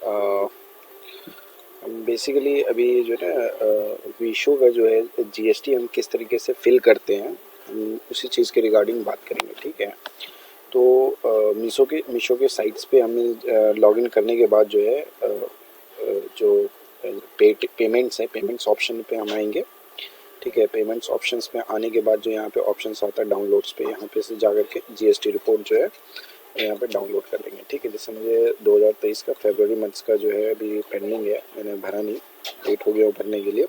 हम बेसिकली अभी जो है ना मीशो का जो है जीएसटी हम किस तरीके से फिल करते हैं, हम उसी चीज़ के रिगार्डिंग बात करेंगे। ठीक है, तो मीशो के साइट्स पे हमें लॉगिन करने के बाद जो है जो पेमेंट्स है, पेमेंट्स ऑप्शन पे हम आएंगे। ठीक है, पेमेंट्स ऑप्शंस में आने के बाद जो यहाँ पे ऑप्शंस आता है डाउनलोड्स पे, यहाँ पे से जा करके जीएसटी रिपोर्ट जो है यहाँ पे डाउनलोड कर लेंगे। ठीक है, जैसे मुझे 2023 का फरवरी मंथ्स का जो है अभी पेंडिंग है, मैंने भरा नहीं, लेट हो गया भरने के लिए।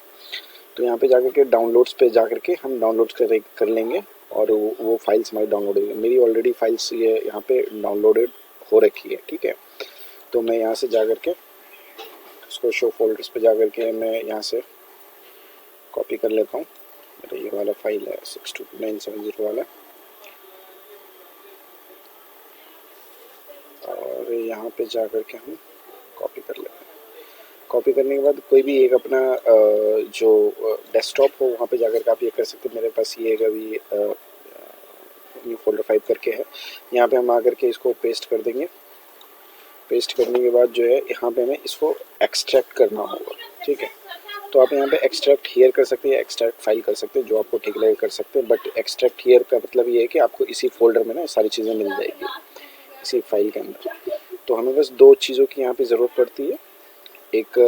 तो यहाँ पे जाकर के डाउनलोड्स पे जा करके हम डाउनलोड कर लेंगे और वो फाइल्स हमारी डाउनलोड होगी। मेरी ऑलरेडी फाइल्स ये यहाँ पे डाउनलोडेड हो रखी है। ठीक है, तो मैं यहाँ से जा करके उसको शो फोल्डर्स पे जा करके मैं यहाँ से कॉपी कर लेता हूँ। मेरा ये वाला फाइल है 62970 वाला, और यहाँ पे जा कर के हम कॉपी कर लेते हैं। कॉपी करने के बाद कोई भी एक अपना जो डेस्कटॉप हो वहाँ पे जाकर के आप ये कर सकते हैं। मेरे पास ये अभी न्यू फोल्डर 5 करके है, यहाँ पे हम आकर के इसको पेस्ट कर देंगे। पेस्ट करने के बाद जो है यहाँ पे हमें इसको एक्सट्रैक्ट करना होगा। ठीक है, तो आप यहाँ पे एक्सट्रैक्ट हियर कर सकते हैं, एक्सट्रैक्ट फाइल कर सकते हैं, जो आपको ठीक लगे कर सकते हैं। बट एक्सट्रैक्ट हियर का मतलब ये है कि आपको इसी फोल्डर में ना सारी चीज़ें मिल जाएगी इसी फाइल के अंदर। तो हमें बस दो चीज़ों की यहाँ पे ज़रूरत पड़ती है, एक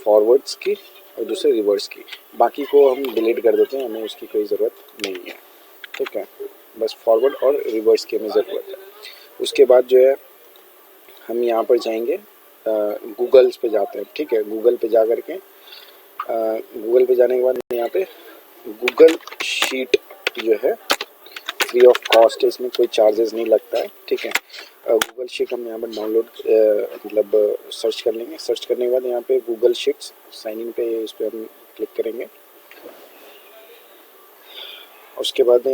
फॉरवर्ड्स की और दूसरे रिवर्स की। बाकी को हम डिलीट कर देते हैं, हमें उसकी कोई ज़रूरत नहीं है। ठीक है, बस फॉरवर्ड और रिवर्स की हमें ज़रूरत है। उसके बाद जो है हम यहाँ पर जाएंगे, गूगल्स पे जाते हैं। ठीक है, गूगल पे जा कर के गूगल पे जाने के बाद यहाँ पे गूगल शीट जो है फ्री ऑफ कॉस्ट है, इसमें कोई चार्जेस नहीं लगता है। ठीक है, गूगल शीट हम यहाँ पर डाउनलोड मतलब सर्च कर लेंगे। सर्च करने के बाद यहाँ पे गूगल शीट्स साइन इन पे, इस पर हम क्लिक करेंगे। उसके बाद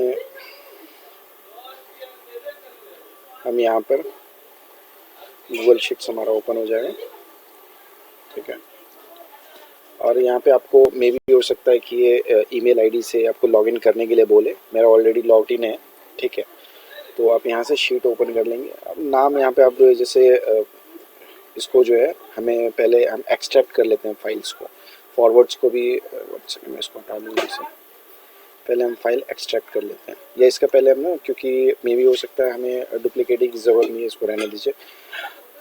हम यहाँ पर गूगल शीट्स हमारा ओपन हो जाएगा। ठीक है, और यहाँ पे आपको मे भी हो सकता है कि ये ईमेल आईडी से आपको लॉगिन करने के लिए बोले। मेरा ऑलरेडी लॉग इन है। ठीक है, तो आप यहाँ से शीट ओपन कर लेंगे। अब नाम यहाँ पे आप जैसे इसको जो है हमें पहले हम एक्सट्रैक्ट कर लेते हैं फाइल्स को, फॉरवर्ड्स को भी। मैं इसको हटा दूँगा, इसे पहले हम फाइल एक्सट्रैक्ट कर लेते हैं, या इसका पहले हम ना, क्योंकि मे भी हो सकता है हमें डुप्लीकेटिंग की ज़रूरत नहीं है, इसको रहने दीजिए।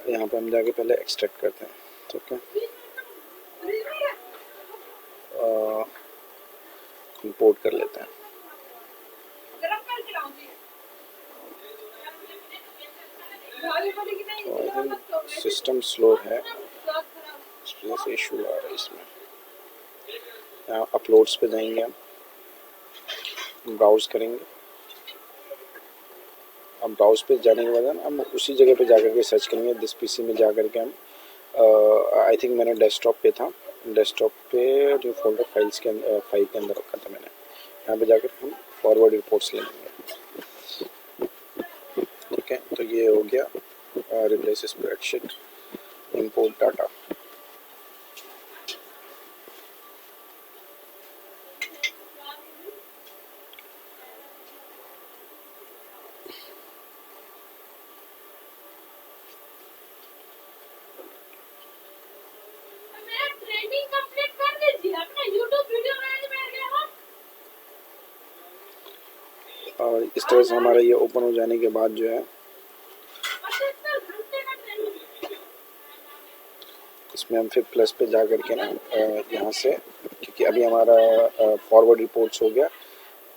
यहाँ पे हम जाके पहले एक्सट्रैक्ट करते हैं। ठीक है, इंपोर्ट कर लेते हैं। तो आई थिंक सिस्टम स्लो है, इस वजह से इशू आ रहा है इसमें। यहाँ अपलोड्स पे जाएंगे, हम ब्राउज करेंगे। अब ब्राउज पे जाने के बाद हम उसी जगह पे जाकर के सर्च करेंगे। दिस पीसी में जाकर के हम आई थिंक मैंने डेस्कटॉप पे था, डेस्कटॉप पे जो फोल्डर फाइल्स के फाइल के अंदर रखा था मैंने, यहाँ पे जाकर हम फॉरवर्ड रिपोर्ट्स ले लेंगे। ठीक है, तो ये हो गया रिप्लेस स्प्रेडशीट, इंपोर्ट डाटा। और इस तरह से हमारा ये ओपन हो जाने के बाद जो है इसमें हम फिर प्लस पे जा करके ना यहाँ से, क्योंकि अभी हमारा फॉरवर्ड रिपोर्ट्स हो गया,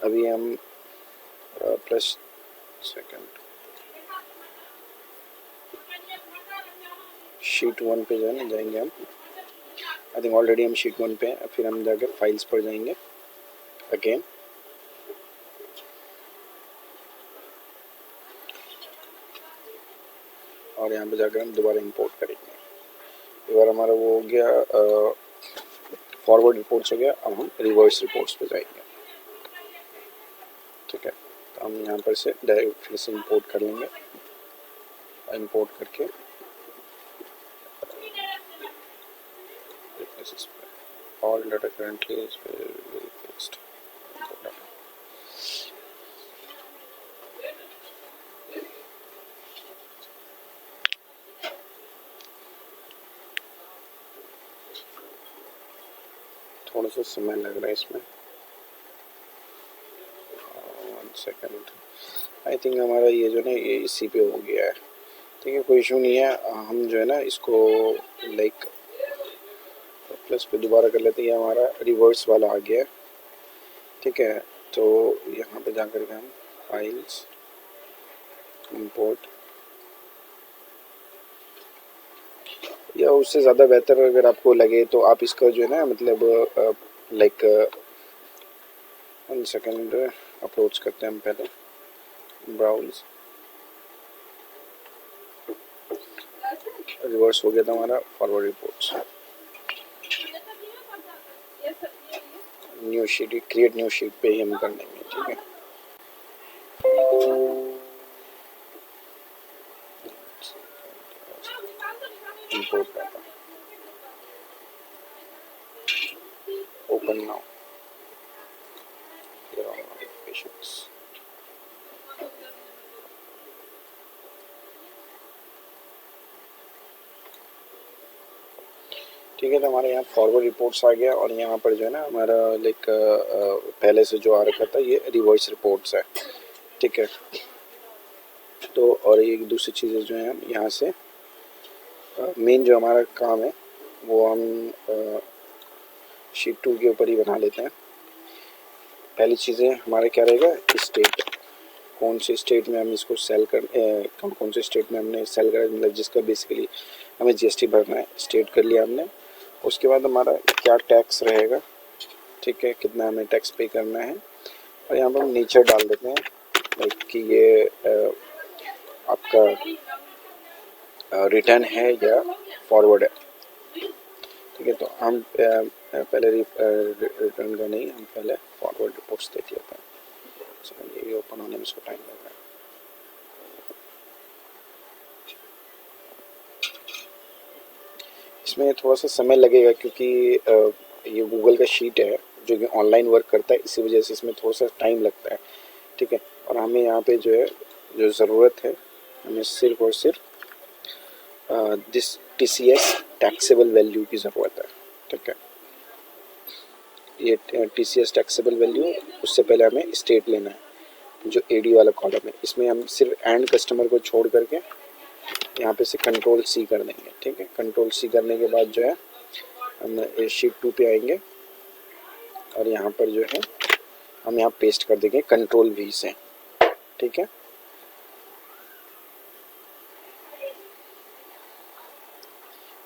अभी हम प्लस सेकंड शीट 1 पे जो है ना जाएंगे हम। आई थिंक ऑलरेडी हम शीट 1 पे हैं। फिर हम जाकर फाइल्स पर जाएंगे अगेन, और यहाँ पे जाकर हम दोबारा इंपोर्ट करेंगे। एक बार हमारा वो हो गया, फॉरवर्ड रिपोर्ट्स हो गया। अब हम रिवर्स रिपोर्ट्स पे जाएंगे। ठीक है, तो हम यहाँ पर से डायरेक्ट फिर से इंपोर्ट कर लेंगे। इंपोर्ट करके all data currently is very fixed. थोड़ा सा समय लग रहा है इसमें। 1 सेकंड। आई थिंक हमारा ये जो ना ये इसी पे हो गया है। ठीक है, कोई इशू नहीं है। हम जो है ना इसको लाइक प्लस पे दोबारा कर लेते हैं। ये हमारा रिवर्स वाला आ गया है। ठीक है, तो यहाँ पे जाकर के हम फाइल्स इंपोर्ट, या उससे ज़्यादा बेहतर अगर आपको लगे तो आप इसका जो है ना मतलब लाइक 1 सेकंड अप्रोच करते हैं हम पहले। ब्राउज रिवर्स हो गया था हमारा forward reports. New sheet, create new sheet पे ही हम कर लेंगे। ठीक है, import data, open now, notifications. ठीक है, तो हमारे यहाँ फॉरवर्ड रिपोर्ट्स आ गया और यहाँ पर जो है ना हमारा लाइक पहले से जो आ रखा था ये रिवर्स रिपोर्ट्स है। ठीक है, तो और एक दूसरी चीज़ें जो है हम यहाँ से मेन जो हमारा काम है वो हम शीट 2 के ऊपर ही बना लेते हैं। पहली चीज़ें हमारे क्या रहेगा, स्टेट, कौन से स्टेट में हम इसको सेल कर कौन से स्टेट में हमने सेल करा, मतलब जिसका बेसिकली हमें जीएसटी भरना है, स्टेट कर लिया हमने। उसके बाद हमारा क्या टैक्स रहेगा, ठीक है, कितना हमें टैक्स पे करना है, और यहाँ पर हम नेचर डाल देते हैं लाइक कि ये आपका रिटर्न है या फॉरवर्ड है। ठीक है, तो हम पहले रिटर्न का नहीं, हम पहले फॉरवर्ड रिपोर्ट्स देख लेते हैं। ये ओपन होने में इसको टाइम लग रहा है। इसमें थोड़ा सा समय लगेगा क्योंकि ये गूगल का शीट है जो कि ऑनलाइन वर्क करता है, इसी वजह से इसमें थोड़ा सा टाइम लगता है। ठीक है, और हमें यहाँ पे जो है जो ज़रूरत है, हमें सिर्फ और सिर्फ दिस टीसीएस टैक्सेबल वैल्यू की ज़रूरत है। ठीक है, ये टीसीएस टैक्सेबल वैल्यू, उससे पहले हमें स्टेट लेना है जो एडी वाला कॉलम है। इसमें हम सिर्फ एंड कस्टमर को छोड़ करके यहाँ पे से कंट्रोल सी कर देंगे। ठीक है, कंट्रोल सी करने के बाद जो है हम शीट 2 पे आएंगे और यहाँ पर जो है हम यहाँ पेस्ट कर देंगे कंट्रोल वी से। ठीक है,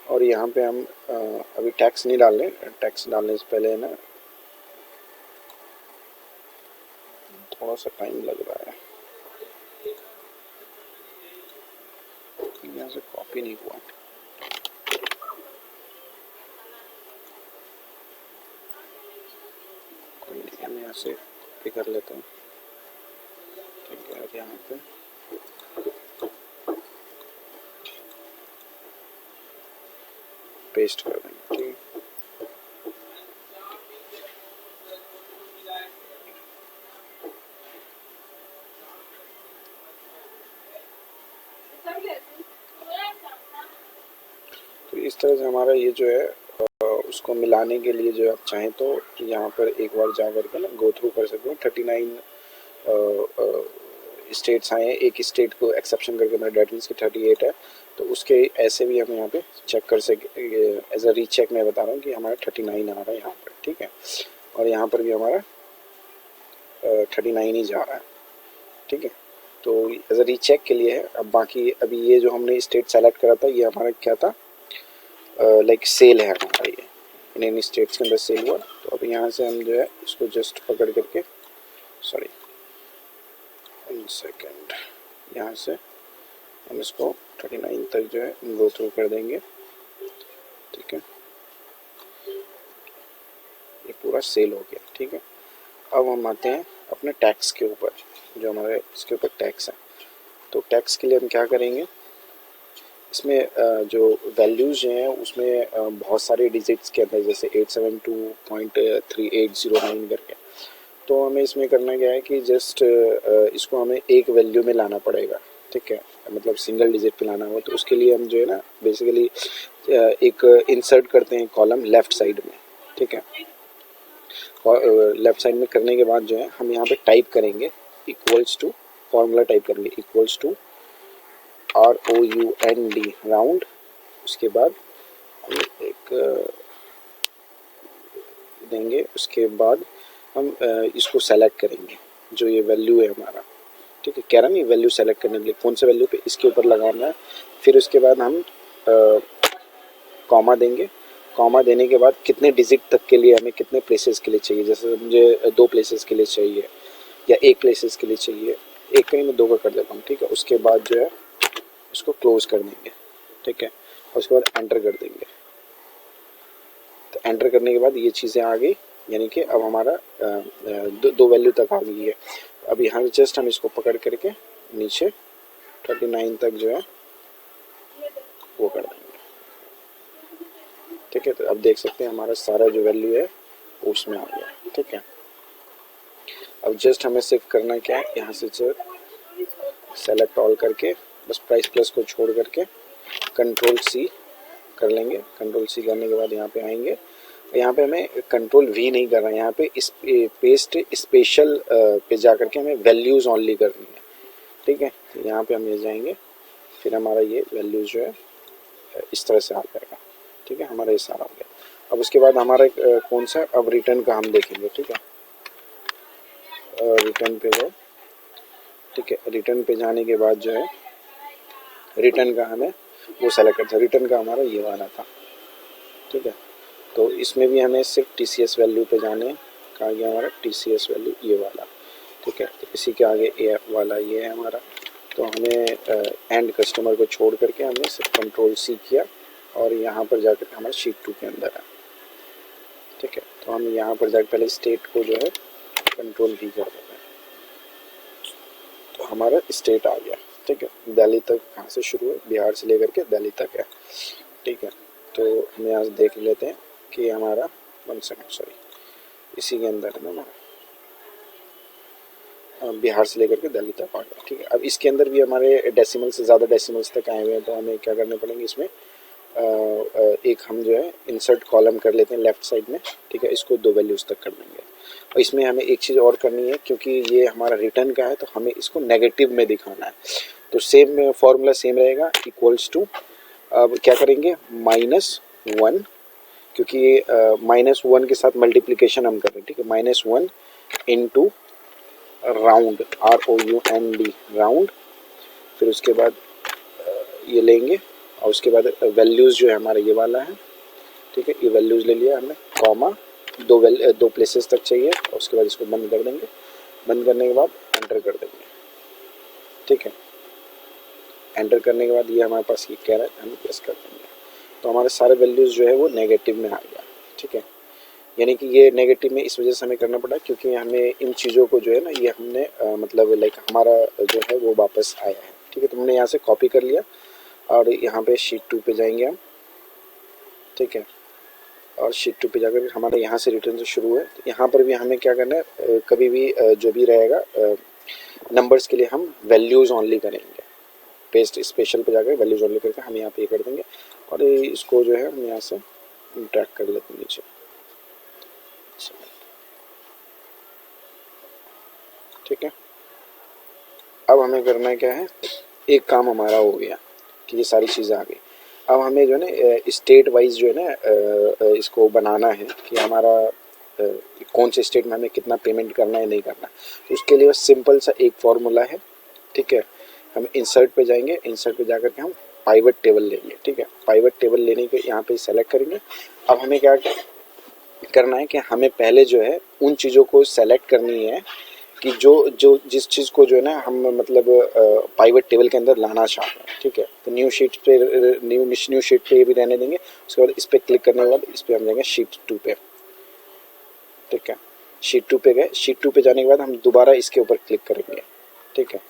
और यहाँ पे हम अभी टैक्स नहीं डाल रहे, टैक्स डालने से पहले ना थोड़ा सा टाइम लग रहा है, यहाँ से कॉपी नहीं हुआ। कोई नहीं, हम यहाँ से कॉपी कर लेते हैं। ठीक है, यहाँ पे पेस्ट कर देंगे। ठीक है, तो इस तरह से हमारा ये जो है उसको मिलाने के लिए जो आप चाहें तो यहाँ पर एक बार जा करके ना गो थ्रू कर सकते हो। 39 स्टेट्स आए हैं, एक स्टेट को एक्सेप्शन करके मेरा डेट मीन्स की 38 है, तो उसके ऐसे भी हम यहाँ पे चेक कर सके। एज अ रीचेक मैं बता रहा हूँ कि हमारा 39 आ रहा है यहाँ पर। ठीक है, और यहाँ पर भी हमारा 39 ही जा रहा है। ठीक है, तो एज अ रीचेक के लिए है। अब बाकी अभी ये जो हमने स्टेट सेलेक्ट करा था ये हमारा क्या था, लाइक सेल है हमारा, ये इन स्टेट्स के अंदर सेल हुआ। तो अब यहाँ से हम जो है इसको जस्ट पकड़ करके, सॉरी 1 सेकेंड, यहाँ से हम इसको 39 तक जो है गो थ्रू कर देंगे। ठीक है, ये पूरा सेल हो गया। ठीक है, अब हम आते हैं अपने टैक्स के ऊपर, जो हमारे इसके ऊपर टैक्स है। तो टैक्स के लिए हम क्या करेंगे, इसमें जो वैल्यूज़ हैं उसमें बहुत सारे डिजिट्स के अंदर, जैसे 872.3809 करके, तो हमें इसमें करना क्या है कि जस्ट इसको हमें एक वैल्यू में लाना पड़ेगा। ठीक है, मतलब सिंगल डिजिट पे लाना हो, तो उसके लिए हम जो है ना बेसिकली एक इंसर्ट करते हैं कॉलम लेफ़्ट साइड में। ठीक है, लेफ्ट साइड में करने के बाद जो है हम यहाँ पे टाइप करेंगे इक्वल्स टू, फॉर्मूला टाइप करेंगे इक्वल्स टू ROUND राउंड। उसके बाद हम एक देंगे, उसके बाद हम इसको सेलेक्ट करेंगे जो ये वैल्यू है हमारा, ठीक है। कह रहा नहीं वैल्यू सेलेक्ट करने के लिए कौन से वैल्यू पे इसके ऊपर लगाना है। फिर उसके बाद हम कॉमा देंगे। कॉमा देने के बाद कितने डिजिट तक के लिए हमें कितने प्लेसेस के लिए चाहिए, जैसे मुझे 2 प्लेसेस के लिए चाहिए या 1 प्लेसेस के लिए चाहिए, एक कहीं मैं 2 का कर देता हूँ, ठीक है। उसके बाद जो है उसको क्लोज कर देंगे, ठीक है। और उसके बाद एंटर कर देंगे। तो एंटर करने के बाद ये चीज़ें आ गई, यानी कि अब हमारा 2 वैल्यू तक आ गई है। अब यहाँ जस्ट हम इसको पकड़ करके नीचे 39 तक जो है वो कर देंगे, ठीक है। तो अब देख सकते हैं हमारा सारा जो वैल्यू है उसमें आ गया, ठीक है। अब जस्ट हमें सिर्फ करना क्या है, यहाँ से सेलेक्ट ऑल करके बस प्राइस प्लस को छोड़ करके कंट्रोल C कर लेंगे। कंट्रोल C करने के बाद यहाँ पे आएंगे। यहाँ पे हमें कंट्रोल V नहीं करना है, यहाँ पे इस पेस्ट स्पेशल पे जा करके हमें वैल्यूज़ ओनली करनी है, ठीक है। तो यहाँ पे हम ये जाएंगे, फिर हमारा ये वैल्यूज़ जो है इस तरह से आ जाएगा, ठीक है। हमारा ये सारा हो गया। अब उसके बाद हमारा कौन सा, अब रिटर्न का हम देखेंगे, ठीक है। रिटर्न पे गए, ठीक है। रिटर्न पे जाने के बाद जो है रिटर्न का हमें वो सेलेक्ट करना था। रिटर्न का हमारा ये वाला था, ठीक है। तो इसमें भी हमें सिर्फ TCS वैल्यू पे जाने, कहा गया हमारा TCS वैल्यू ये वाला, ठीक है। तो इसी के आगे ए वाला ये है हमारा। तो हमें एंड कस्टमर को छोड़ करके हमने सिर्फ कंट्रोल C किया और यहाँ पर जाकर हमारा शीट 2 के अंदर है, ठीक है। तो हम यहाँ पर जाकर पहले स्टेट को जो है कंट्रोल V कर देते हैं, तो हमारा स्टेट आ गया, ठीक है। दिल्ली तक कहाँ से शुरू है, बिहार से लेकर के दिल्ली तक है, ठीक है। तो हम यहाँ से देख लेते हैं कि हमारा 1 सेकंड सॉरी इसी के अंदर है ना हमारा बिहार से लेकर के दिल्ली तक आ गया, ठीक है। अब इसके अंदर भी हमारे डेसिमल से ज़्यादा डेसिमल्स तक आए हुए हैं, तो हमें क्या करने पड़ेंगे इसमें एक हम जो है इंसर्ट कॉलम कर लेते हैं लेफ्ट साइड में, ठीक है। इसको 2 वैल्यूज़ तक कर देंगे। और इसमें हमें एक चीज़ और करनी है, क्योंकि ये हमारा रिटर्न का है तो हमें इसको नेगेटिव में दिखाना है। तो सेम फॉर्मूला सेम रहेगा, इक्वल्स टू, अब क्या करेंगे -1, क्योंकि -1 के साथ मल्टीप्लिकेशन हम कर रहे हैं, ठीक है। -1 इंटू राउंड ROUND राउंड। फिर उसके बाद ये लेंगे और उसके बाद वैल्यूज़ जो है हमारा ये वाला है, ठीक है। ये वैल्यूज़ ले लिया हमने, कॉमा 2 प्लेसेस तक चाहिए और उसके बाद इसको बंद कर देंगे। बंद करने के बाद एंटर कर देंगे, ठीक है। एंटर करने के बाद ये हमारे पास ये कह रहा है, हम प्रेस कर देंगे। तो हमारे सारे वैल्यूज़ जो है वो नेगेटिव में आ गया, ठीक है। यानी कि ये नेगेटिव में इस वजह से हमें करना पड़ा क्योंकि हमें इन चीज़ों को जो है ना, ये हमने मतलब लाइक हमारा जो है वो वापस आया है, ठीक है। तो हमने यहाँ से कॉपी कर लिया और यहाँ पे शीट 2 पे जाएंगे हम, ठीक है। और शीट 2 पे जाकर हमारे यहाँ से रिटर्न से शुरू है। तो यहाँ पर भी हमें क्या करना है, कभी भी जो भी रहेगा नंबर्स के लिए हम वैल्यूज़ ओनली करेंगे। पेस्ट स्पेशल पे जाकर वैल्यूज़ ओनली करके हम यहाँ पे कर देंगे और इसको जो है हम यहाँ से ड्रैग कर लेते हैं नीचे, ठीक है। अब हमें करना क्या है, एक काम हमारा हो गया कि ये सारी चीज़ें आ गई। अब हमें जो है ना स्टेट वाइज जो है ना इसको बनाना है कि हमारा कौन से स्टेट में हमें कितना पेमेंट करना है नहीं करना। तो उसके लिए सिंपल सा एक फॉर्मूला है, ठीक है। हम इंसर्ट पे जाएंगे, इंसर्ट पे जाकर के हम पाइवट टेबल लेंगे, ठीक है। पाइवट टेबल लेने के यहाँ पे सेलेक्ट करेंगे। अब हमें क्या करना है कि हमें पहले जो है उन चीज़ों को सेलेक्ट करनी है कि जो जो जिस चीज़ को जो है ना हम मतलब पाइवट टेबल के अंदर लाना चाहते हैं, ठीक है। तो न्यू शीट पे ये भी रहने देंगे। उसके बाद इस पर क्लिक करने के बाद इस पर हम जाएंगे शीट 2 पे, ठीक है। शीट 2 पे गए, शीट 2 पे जाने के बाद हम दोबारा इसके ऊपर क्लिक करेंगे, ठीक है।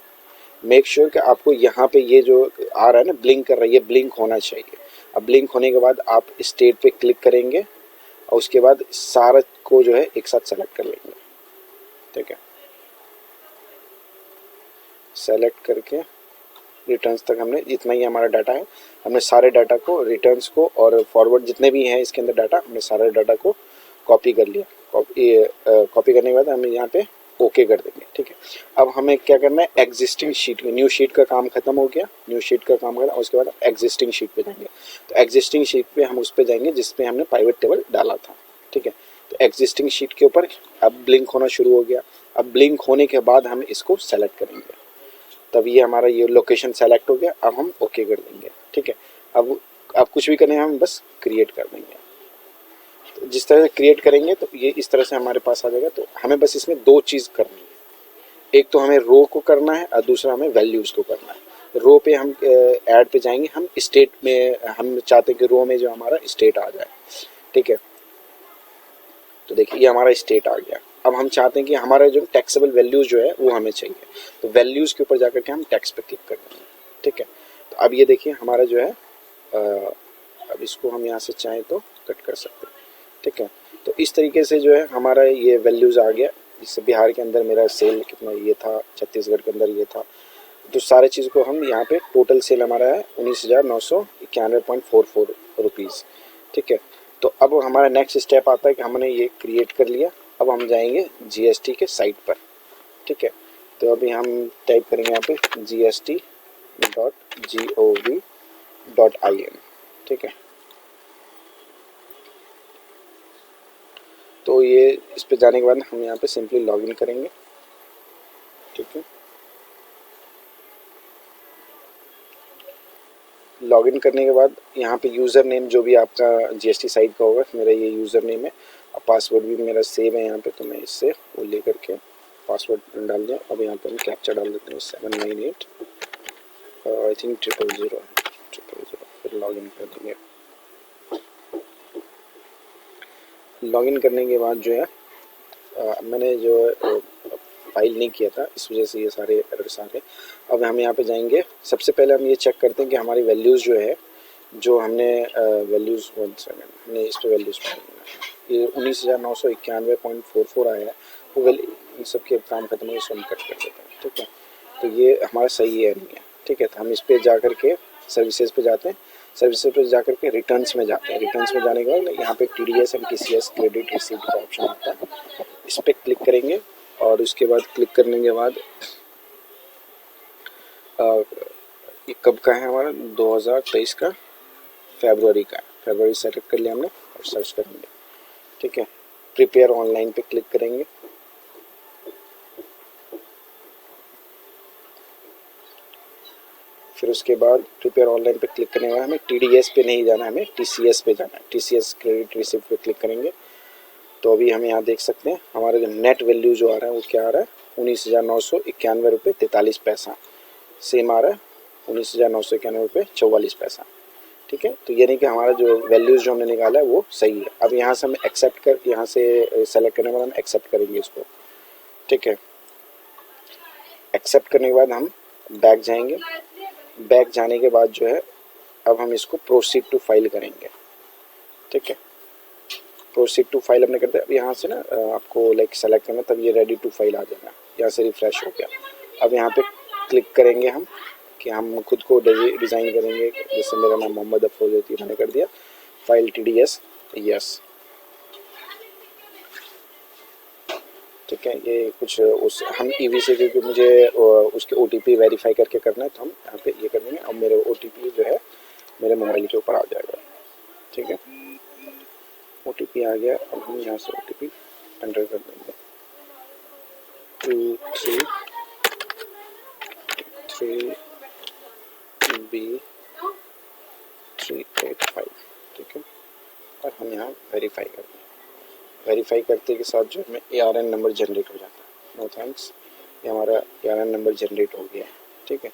मेक श्योर कि आपको यहाँ पे ये जो आ रहा है ना ब्लिंक कर रहा है, ये ब्लिंक होना चाहिए। अब ब्लिंक होने के बाद आप स्टेट पे क्लिक करेंगे और उसके बाद सारा को जो है एक साथ सेलेक्ट कर लेंगे, ठीक है। सेलेक्ट करके रिटर्न्स तक हमने जितना ही हमारा डाटा है, हमने सारे डाटा को रिटर्न्स को और फॉरवर्ड जितने भी हैं इसके अंदर डाटा, हमने सारे डाटा को कॉपी कर लिया, कॉपी करने के बाद हम यहाँ पे ओके कर देंगे। ठीक है, अब हमें क्या करना है, एग्जिस्टिंग शीट में, न्यू शीट का काम खत्म हो गया, न्यू शीट का काम खत्म, उसके बाद एग्जिस्टिंग शीट पे जाएंगे। तो एग्जिस्टिंग शीट पे हम उस पे जाएंगे जिसपे हमने पाइवट टेबल डाला था। ठीक है, तो एग्जिस्टिंग शीट के ऊपर अब ब्लिंक होना शुरू हो गया। अब ब्लिंक होने के बाद हम इसको सेलेक्ट करेंगे, तब ये हमारा ये लोकेशन सेलेक्ट हो गया। अब हम ओके कर देंगे। ठीक है, अब कुछ भी करने हम बस क्रिएट कर देंगे। तो जिस तरह से क्रिएट करेंगे तो ये इस तरह से हमारे पास आ जाएगा। तो हमें बस इसमें दो चीज़ करनी है, एक तो हमें रो को करना है और दूसरा हमें वैल्यूज़ को करना है। रो पे हम ऐड पे जाएंगे, हम स्टेट में हम चाहते हैं कि रो में जो हमारा स्टेट आ जाए। ठीक है, तो देखिए ये हमारा स्टेट आ गया। अब हम चाहते हैं कि हमारा जो टैक्सेबल वैल्यूज जो है वो हमें चाहिए, तो वैल्यूज़ के ऊपर जाकर के हम टैक्स पे क्लिक कर देंगे। ठीक है, तो अब ये देखिए हमारा जो है अब इसको हम यहाँ से चाहें तो कट कर सकते हैं। ठीक है, तो इस तरीके से जो है हमारा ये वैल्यूज़ आ गया। जैसे बिहार के अंदर मेरा सेल कितना ये था, छत्तीसगढ़ के अंदर ये था, तो सारे चीज़ को हम यहाँ पे टोटल सेल हमारा है 19,991.44 रुपीज़। ठीक है, तो अब हमारा नेक्स्ट स्टेप आता है कि हमने ये क्रिएट कर लिया। अब हम जाएंगे जीएसटी के साइट पर। ठीक है, तो अभी हम टाइप करेंगे यहाँ पे gst.gov.in। ठीक है, तो ये इस पे जाने के बाद हम यहाँ पे सिंपली लॉगिन करेंगे। ठीक है, लॉगिन करने के बाद यहाँ पे यूज़र नेम जो भी आपका जीएसटी साइट का होगा, मेरा ये यूज़र नेम है। अब पासवर्ड भी मेरा सेव है यहाँ पे, तो मैं इससे वो ले करके पासवर्ड डाल दिया। अब यहाँ पे हम कैप्चा डाल देते हैं 798 आई थिंक 000, फिर लॉगिन कर देंगे। लॉगिन करने के बाद जो है मैंने जो फाइल नहीं किया था, इस वजह से ये सारे एरर्स आ रहे। अब हम यहाँ पे जाएंगे, सबसे पहले हम ये चेक करते हैं कि हमारी वैल्यूज़ जो है, जो हमने वैल्यूज़ हमने इस पे वैल्यूज़ ये 19,991.44 आया है, वो वैल्यू इन सब के काम खत्म हो, इसको हम कट कर देते हैं। ठीक है, तो ये हमारा सही है नहीं है। ठीक है, तो हम इस पर जा कर के सर्विसेज पे जाते हैं, सर्विसेज पे जा कर के रिटर्न्स में जाते हैं। रिटर्न्स में जाने के बाद यहाँ पे TDS and TCS credit receipt का ऑप्शन आता है, इस पर क्लिक करेंगे। और उसके बाद क्लिक करने के बाद ये कब का है हमारा, 2023 का फरवरी का है। फरवरी सेलेक्ट कर लिया हमने और सर्च करेंगे। ठीक है, प्रिपेयर ऑनलाइन पे क्लिक करेंगे। फिर उसके बाद प्रिपेयर ऑनलाइन पे क्लिक करने के बाद हमें TDS पे नहीं जाना है, हमें TCS पे जाना है। TCS क्रेडिट रिसीप्ट पे क्लिक करेंगे। तो अभी हम यहाँ देख सकते हैं हमारा जो नेट वैल्यू जो आ रहा है वो क्या आ रहा है, 19,991.43 सेम आ रहा है, 19,991.44। ठीक है, तो ये नहीं कि हमारा जो वैल्यूज़ जो हमने निकाला है वो सही है। अब यहाँ से हम एक्सेप्ट कर, यहाँ से सेलेक्ट करने के बाद हम एक्सेप्ट करेंगे इसको। ठीक है, एक्सेप्ट करने के बाद हम बैक जाएंगे। बैक जाने के बाद जो है अब हम इसको प्रोसीड टू फाइल करेंगे। ठीक है, प्रोसीड टू फाइल हमने करते हैं। अब यहाँ से ना आपको लाइक सेलेक्ट करना, तब ये रेडी टू फाइल आ जाएगा। यहाँ से रिफ्रेश हो गया। अब यहाँ पे क्लिक करेंगे हम कि हम खुद को डिज़ाइन करेंगे। जैसे मेरा नाम मोहम्मद अफरोज़, मैंने कर दिया फाइल TDS यस। ठीक है, ये कुछ उस हम EV से, क्योंकि मुझे उसके OTP वेरीफाई करके करना है, तो हम यहाँ पे ये कर देंगे। अब मेरे OTP जो है मेरे मोबाइल के ऊपर आ जाएगा। ठीक है, OTP आ गया। अब हम यहाँ से OTP एंटर कर देंगे 23B385। ठीक है, और हम यहाँ वेरीफाई कर देंगे। वेरीफाई करते के साथ जो हमें ARN नंबर जनरेट हो जाता है। नो थैंक्स, ये हमारा ARN नंबर जनरेट हो गया है। ठीक है,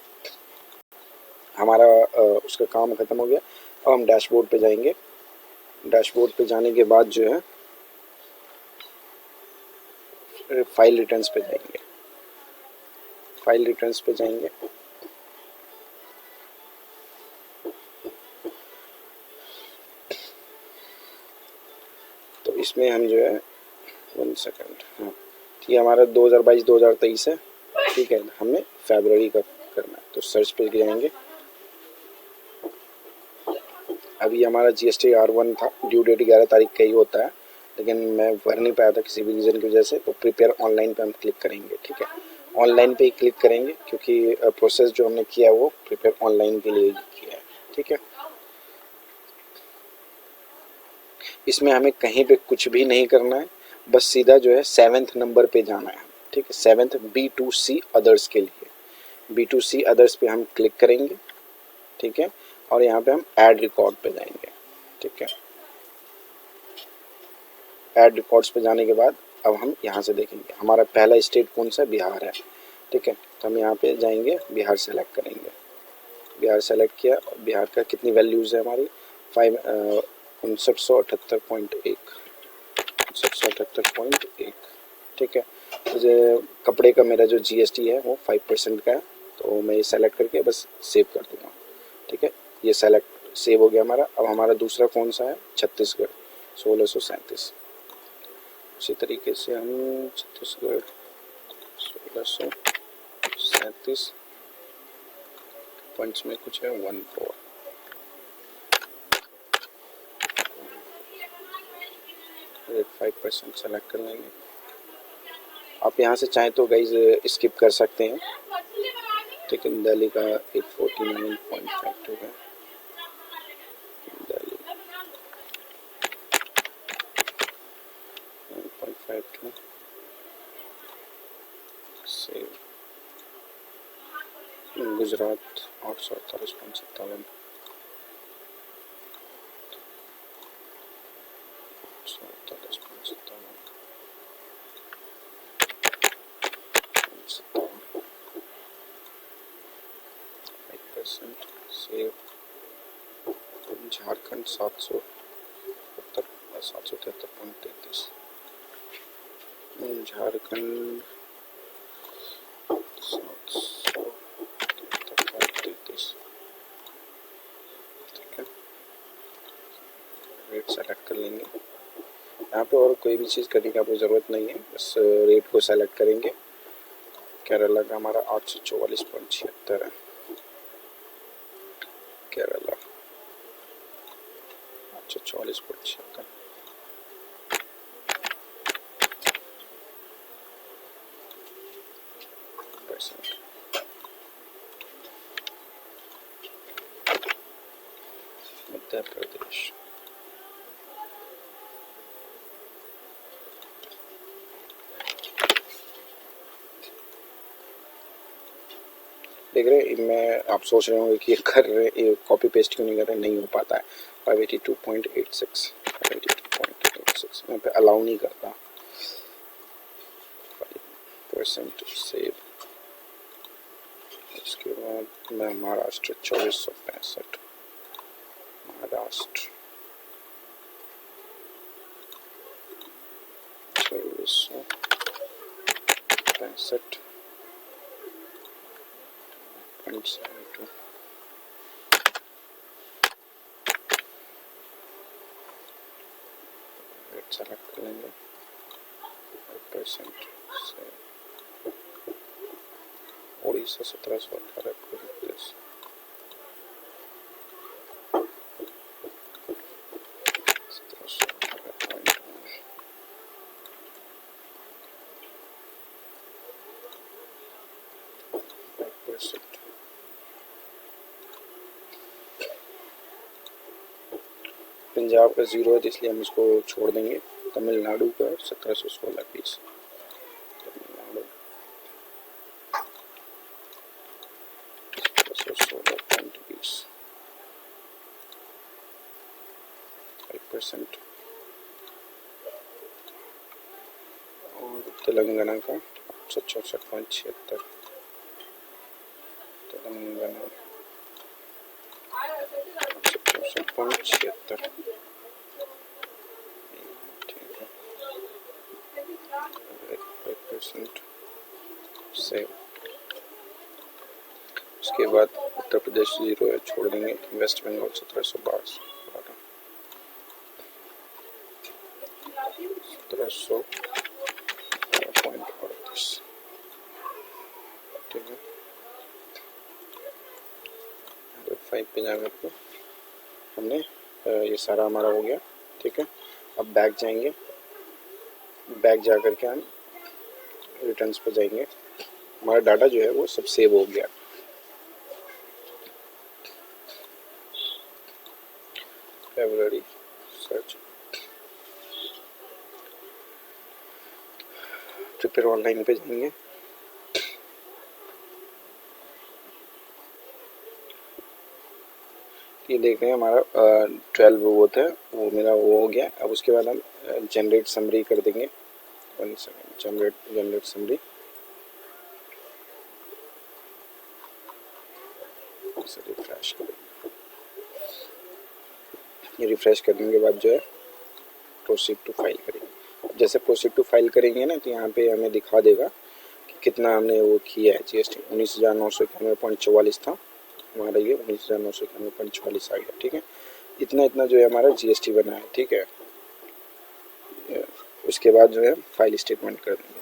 हमारा उसका काम ख़त्म हो गया। अब हम डैशबोर्ड पे जाएंगे। डैशबोर्ड पे जाने के बाद जो है फाइल रिटर्न्स पे जाएंगे। फाइल रिटर्न्स पे जाएंगे। तो इसमें हम जो है 1 सेकंड, हाँ, ये हमारा 2022-2023 है। ठीक है, हमें फरवरी का करना है, तो सर्च पे जाएंगे। अभी हमारा GST R1 था, ड्यू डेट 11 तारीख का ही होता है। लेकिन मैं भर नहीं पाया था किसी भी रीज़न की वजह से, तो प्रिपेयर ऑनलाइन पे हम क्लिक करेंगे। ठीक है, ऑनलाइन पे ही क्लिक करेंगे क्योंकि प्रोसेस जो हमने किया वो प्रिपेयर ऑनलाइन के लिए ही किया है। ठीक है, इसमें हमें कहीं पे कुछ भी नहीं करना है, बस सीधा जो है 7th नंबर पे जाना है। ठीक है, 7th B2C अदर्स के लिए, B2C अदर्स पे हम क्लिक करेंगे। ठीक है, और यहाँ पे हम ऐड रिकॉर्ड पे जाएंगे। ठीक है, ऐड रिकॉर्ड्स पे जाने के बाद अब हम यहाँ से देखेंगे हमारा पहला स्टेट कौन सा, बिहार है। ठीक है, तो हम यहाँ पे जाएंगे, बिहार सेलेक्ट करेंगे। बिहार सेलेक्ट किया, बिहार का कितनी वैल्यूज़ है हमारी 59,78.1, 59,78.1। ठीक है, मुझे कपड़े का मेरा जो GST है वो 5% का है, तो मैं ये सेलेक्ट करके बस सेव कर दूँगा। ठीक है, ये सेलेक्ट सेव हो गया हमारा। अब हमारा दूसरा कौन सा है, छत्तीसगढ़, 1637। उसी तरीके से हम छत्तीसगढ़ 1637 पॉइंट्स में कुछ है 14, 5% सेलेक्ट कर लेंगे। आप यहाँ से चाहें तो गाइज स्किप कर सकते हैं। ठीक है, दिल्ली का 849.52 है, दिल्ली 9.52 सेव। गुजरात 848.57, 5% सेव। झारखंड 773.33, झारखंड 773.33। ठीक है, रेट सेलेक्ट कर लेंगे। यहाँ पे और कोई भी चीज़ करने की आपको ज़रूरत नहीं है, बस रेट को सेलेक्ट करेंगे। केरला का हमारा 844.76 है, केरला 844.76। मध्य प्रदेश देख रहे, मैं आप सोच रहे होंगे कि ये कर रहे, ये कॉपी पेस्ट क्यों नहीं कर रहे, नहीं हो पाता है। 582.86, 582.86 यहाँ पे अलाउ नहीं करता। 5% सेव। इसके बाद मैं महाराष्ट्र 2465, महाराष्ट्र 2465.72। रेट सेलेक्ट कर लेंगे, 5% से उड़ीसा 1718.29, 5%। पंजाब का 0 है, इसलिए हम इसको छोड़ देंगे। तमिलनाडु का 1716 पीस, तमिलनाडु 1716.20, 5%। और तेलंगाना का 864.76, तेलंगाना 864.76। ठीक है, 5% सेव। उसके बाद उत्तर प्रदेश 0 है, छोड़ देंगे। वेस्ट बंगाल 1712, 1700.38। ठीक है, 5 पे जाकर के हमने ये सारा हमारा हो गया। ठीक है, अब बैक जाएंगे, बैक जा कर के हम रिटर्न्स पे जाएंगे। हमारा डाटा जो है वो सब सेव हो गया। फरवरी सर्च प्रिपेयर ऑनलाइन पे जाएंगे। ये देख रहे हैं हमारा 12 वो था, वो मेरा वो हो गया। अब उसके बाद हम जनरेट समरी कर देंगे। 1 सेकेंड, जनरेट समरी। रिफ्रेश करेंगे। ये रिफ्रेश करने के बाद जो है प्रोसीड टू फाइल करेंगे। जैसे प्रोसीड टू फाइल करेंगे ना, तो यहाँ पे हमें दिखा देगा कि कितना हमने वो किया है। जीएसटी 19,991.44 था हमारा, ये 19,991.44 आ गया। ठीक है, इतना इतना जो है हमारा जीएसटी बना है। ठीक है, उसके बाद जो है फाइल स्टेटमेंट कर देंगे।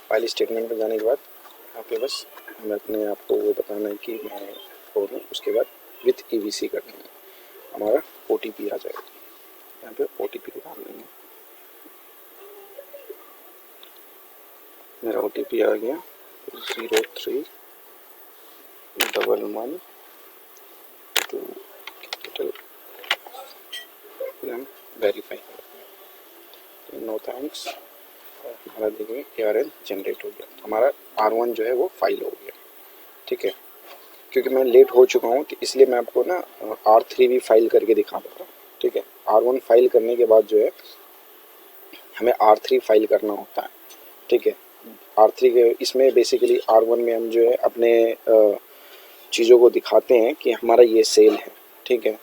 फाइल स्टेटमेंट में जाने के बाद यहाँ पे बस हमें अपने आप को वो बताना है कि मैं फोन हूँ। उसके बाद विथ ईवीसी कर देंगे, हमारा ओटीपी आ जाएगा। यहाँ पे ओटीपी डाल देंगे। मेरा ओटीपी आ गया 031112 कैपिटल। हम वेरीफाई करते हैं, नो थैंक्स। हमारा देखिए ARN जनरेट हो गया, हमारा R1 जो है वो फाइल हो गया। ठीक है, क्योंकि मैं लेट हो चुका हूँ तो इसलिए मैं आपको ना R3 भी फाइल करके दिखा देता हूँ। ठीक है, R1 फाइल करने के बाद जो है हमें R3 फाइल करना होता है। ठीक है, R3 के इसमें बेसिकली R1 में हम जो है अपने चीज़ों को दिखाते हैं कि हमारा ये सेल है। ठीक है,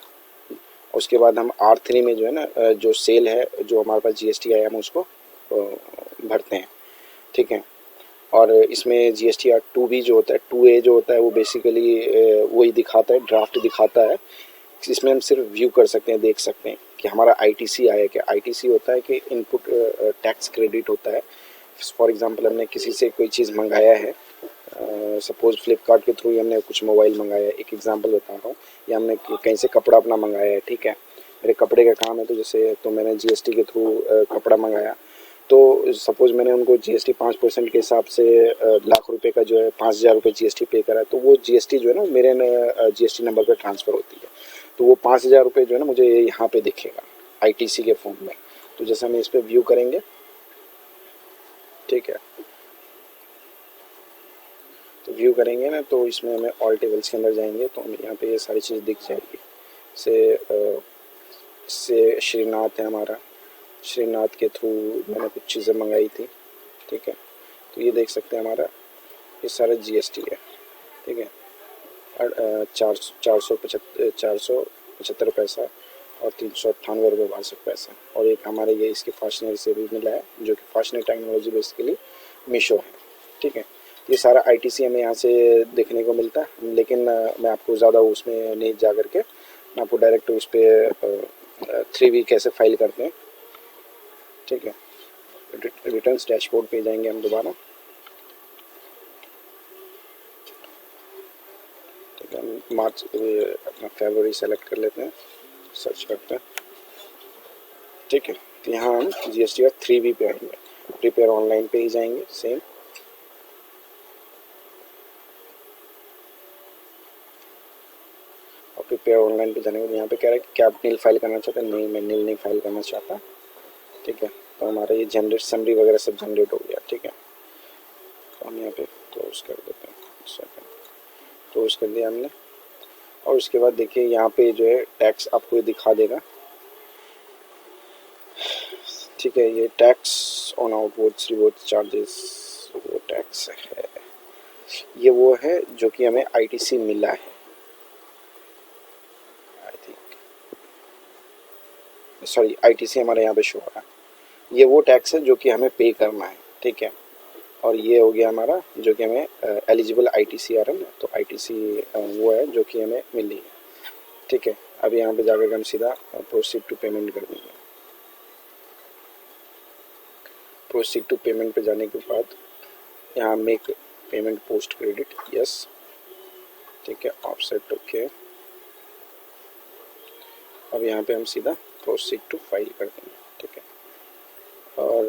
उसके बाद हम R3 में जो है ना जो सेल है, जो हमारे पास जीएसटी आया, हम उसको भरते हैं। ठीक है, और इसमें GSTR2 भी जो होता है, 2A जो होता है, वो बेसिकली वही दिखाता है, ड्राफ्ट दिखाता है। इसमें हम सिर्फ व्यू कर सकते हैं, देख सकते हैं कि हमारा ITC आया। क्या ITC होता है कि इनपुट टैक्स क्रेडिट होता है। फॉर एग्जांपल हमने किसी से कोई चीज़ मंगाया है, सपोज फ्लिपकार्ट के थ्रू ही हमने कुछ मोबाइल मंगाया है, एक एग्जांपल बता रहा हूँ, या हमने कहीं से कपड़ा अपना मंगाया है। ठीक है, मेरे कपड़े का काम है, तो जैसे तो मैंने GST के थ्रू कपड़ा मंगाया, तो सपोज मैंने उनको GST 5% के हिसाब से लाख रुपए का जो है 5,000 रुपये GST पे करा है, तो वो GST जो है ना मेरे GST नंबर पर ट्रांसफ़र होती है। तो वो 5,000 रुपये जो है ना मुझे यहाँ पे दिखेगा ITC के फॉर्म में। तो जैसे हम इस पर व्यू करेंगे, ठीक है, तो व्यू करेंगे ना, तो इसमें हमें ऑल टेबल्स के अंदर जाएंगे, तो हमें यहाँ पे ये सारी चीज़ दिख जाएगी। इससे श्रीनाथ है हमारा, श्रीनाथ के थ्रू मैंने कुछ चीज़ें मंगाई थी। ठीक है, तो ये देख सकते हैं हमारा ये सारा GST है। ठीक है, 475 पैसा और 398 रुपये 62 पैसा, और एक हमारे ये इसके फास्टनर से भी मिला है, जो कि फास्टनर टेक्नोलॉजी बेसिकली मीशो है। ठीक है, ये सारा ITC हमें यहाँ से देखने को मिलता है, लेकिन मैं आपको ज़्यादा उसमें नहीं जा करके, मैं आपको डायरेक्ट उस पर 3V कैसे फाइल करते हैं। ठीक है, रिटर्न्स डैशबोर्ड पे जाएंगे हम दोबारा। ठीक है, मार्च अपना फरवरी सेलेक्ट कर लेते हैं, सर्च करते हैं। ठीक है, तो यहाँ हम GSTR 3V पे आएंगे, प्रिपेयर ऑनलाइन पे ही जाएंगे सेम। और प्रिपेयर ऑनलाइन पे जाने के बाद यहाँ पे कह रहा है कि क्या आप नील फाइल करना चाहते हैं। नहीं, मैं नील नहीं फाइल करना चाहता। ठीक है, तो हमारा ये जनरेट समरी वगैरह सब जनरेट हो गया। ठीक है, तो हम यहाँ पे क्लोज कर देते हैं। क्लोज कर दिया हमने, और उसके बाद देखिए यहाँ पे जो है टैक्स आपको दिखा देगा। ठीक है, ये tax on outwards reward charges, वो टैक्स है, ये वो है जो कि हमें ITC मिला है। आई थिंक सॉरी, ITC हमारे यहाँ पे शो हो रहा है, ये वो टैक्स है जो कि हमें पे करना है। ठीक है, और ये हो गया हमारा जो कि हमें एलिजिबल ITC आ रहा है, तो ITC वो है जो कि हमें मिली है। ठीक है, अब यहाँ पे जाकर हम सीधा प्रोसीड टू पेमेंट कर देंगे। प्रोसीड टू पेमेंट पे जाने के बाद यहाँ make payment post credit, yes. ठीक है, ऑफसेट ओके। अब यहाँ पे हम सीधा प्रोसीड टू फाइल कर देंगे, ठीक है। और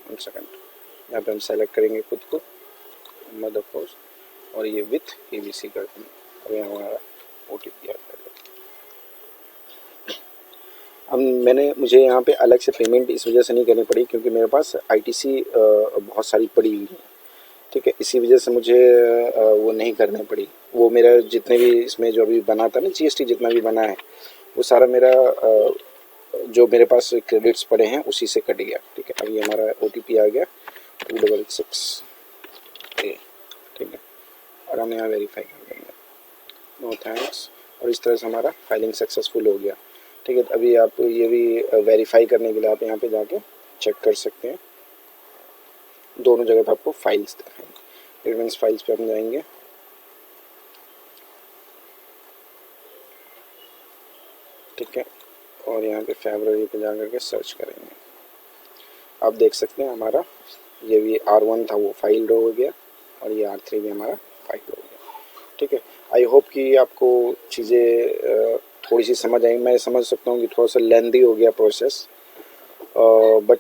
1 सेकेंड, यहाँ पे हम सेलेक्ट करेंगे खुद को मदर पोस्ट और ये विथ ABC कर देंगे। अभी हमारा OTP आ जाएगा। अब मुझे यहाँ पे अलग से पेमेंट इस वजह से नहीं करनी पड़ी क्योंकि मेरे पास ITC बहुत सारी पड़ी हुई है, ठीक है। इसी वजह से मुझे वो नहीं करनी पड़ी। वो मेरा जितने भी इसमें जो अभी बना था ना GST जितना भी बना है वो सारा मेरा जो मेरे पास क्रेडिट्स पड़े हैं उसी से कट गया, ठीक है। अभी हमारा OTP आ गया 266, ठीक है। और हम यहाँ वेरीफाई कर देंगे, नो थैंक्स। और इस तरह से हमारा फाइलिंग सक्सेसफुल हो गया, ठीक है। अभी आप ये भी वेरीफाई करने के लिए आप यहाँ पे जाके चेक कर सकते हैं। दोनों जगह पे आपको फाइल्स दिखाएंगे। एडवांस फाइल्स पे हम जाएंगे, ठीक है। और यहाँ पे फरवरी पे जा करके सर्च करेंगे। आप देख सकते हैं हमारा ये भी R1 था वो फाइल हो गया और ये R3 भी हमारा फाइल हो गया, ठीक है। आई होप कि आपको चीज़ें थोड़ी सी समझ आई। मैं समझ सकता हूँ कि थोड़ा सा लेंदी हो गया प्रोसेस, बट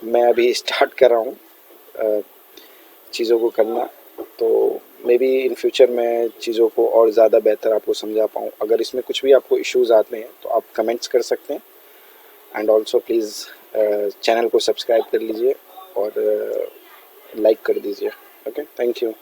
मैं अभी स्टार्ट कर रहा हूँ चीज़ों को करना, तो मे बी इन फ्यूचर मैं चीज़ों को और ज़्यादा बेहतर आपको समझा पाऊँ। अगर इसमें कुछ भी आपको इश्यूज़ आते हैं तो आप कमेंट्स कर सकते हैं। एंड ऑल्सो प्लीज़ चैनल को सब्सक्राइब कर लीजिए और लाइक कर दीजिए। Okay, thank you.